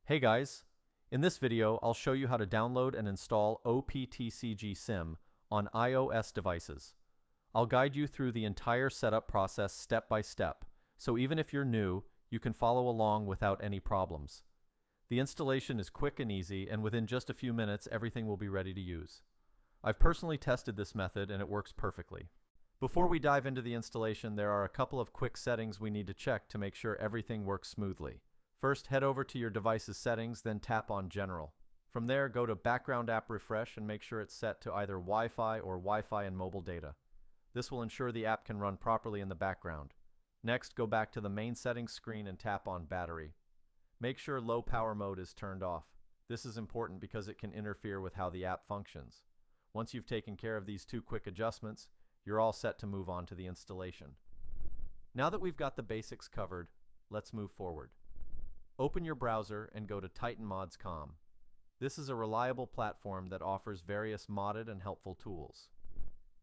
Hey guys, in this video I'll show you how to download and install OPTCG Sim on iOS devices. I'll guide you through the entire setup process step by step, so even if you're new, you can follow along without any problems. The installation is quick and easy, and within just a few minutes everything will be ready to use. I've personally tested this method and it works perfectly. Before we dive into the installation, there are a couple of quick settings we need to check to make sure everything works smoothly. First, head over to your device's settings, then tap on General. From there, go to Background App Refresh and make sure it's set to either Wi-Fi or Wi-Fi and mobile data. This will ensure the app can run properly in the background. Next, go back to the main settings screen and tap on Battery. Make sure low power mode is turned off. This is important because it can interfere with how the app functions. Once you've taken care of these two quick adjustments, you're all set to move on to the installation. Now that we've got the basics covered, let's move forward. Open your browser and go to titanmods.com. This is a reliable platform that offers various modded and helpful tools.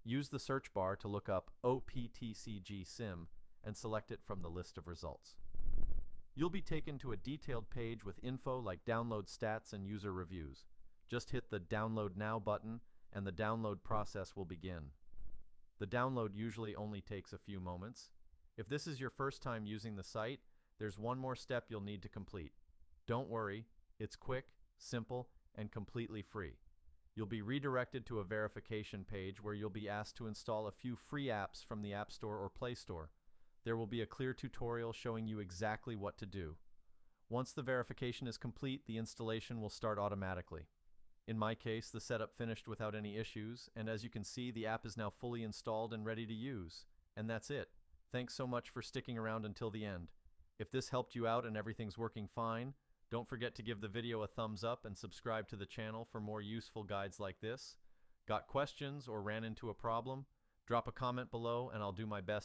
Use the search bar to look up OPTCG Sim and select it from the list of results. You'll be taken to a detailed page with info like download stats and user reviews. Just hit the Download Now button and the download process will begin. The download usually only takes a few moments. If this is your first time using the site, there's one more step you'll need to complete. Don't worry, it's quick, simple, and completely free. You'll be redirected to a verification page where you'll be asked to install a few free apps from the App Store or Play Store. There will be a clear tutorial showing you exactly what to do. Once the verification is complete, the installation will start automatically. In my case, the setup finished without any issues, and as you can see, the app is now fully installed and ready to use. And that's it. Thanks so much for sticking around until the end. If this helped you out and everything's working fine, don't forget to give the video a thumbs up and subscribe to the channel for more useful guides like this. Got questions or ran into a problem? Drop a comment below and I'll do my best